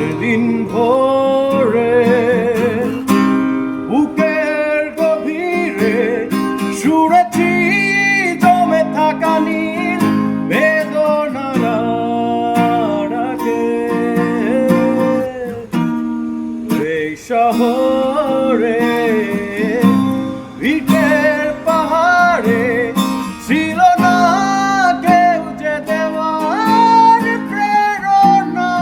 সেদিন ভোরে বুকের গভীরে শুনেছি জমে থাকা নীল বেদনার ডাকে। এই শহরে ভিটের পাহাড়ে ছিল না কেউ যে দেওয়ার প্রেরণা।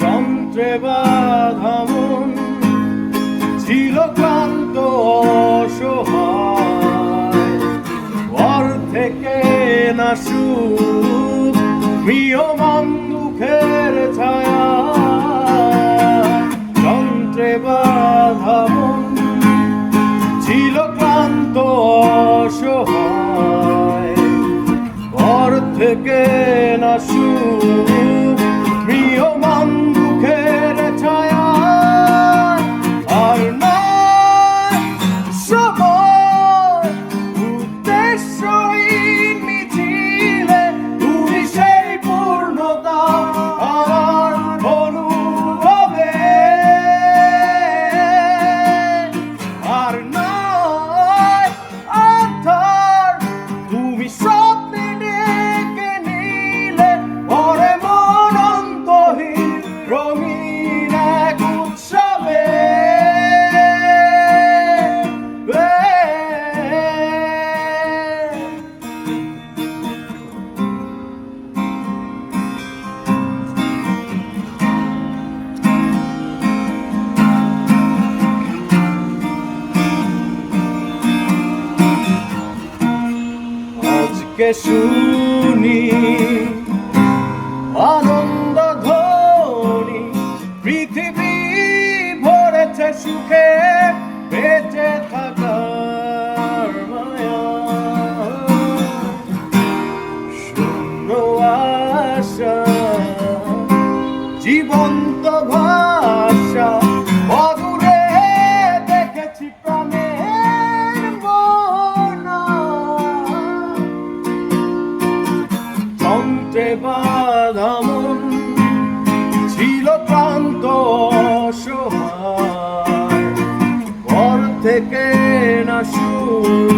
যন্ত্রে বাঁধা মন ছিল ক্লান্ত অসহায়, ঘর থেকে না সুখ প্রিয়মান দুঃখের ছায়া। যন্ত্রে বাঁধা মন ছিল ক্লান্ত অসহায়, ঘর থেকে না সুখ প্রিয়মান দুঃখের ছায়া। আর নয় সময় উদ্দেশ্যহীন মিছিলে, তুমি সেই পূর্ণতা আমার অনুভবে। আর নয় আধার, তুমি স্বপ্নে ডেকে নিলে পরে মন অন্তহীন রঙিন এক উৎসবে। আজকে শুনি আনন্দ ধ্বনি, পৃথিবী ভরেছে সুখে বেঁচে থাকার মায়া। শূন্য আশা জীবন্ত ভাষা, অদূরে দেখেছি প্রাণের মোনা। যন্ত্রে বাঁধা মন ছিল ক্লান্ত অসহায়, ঘর থেকে না সুখ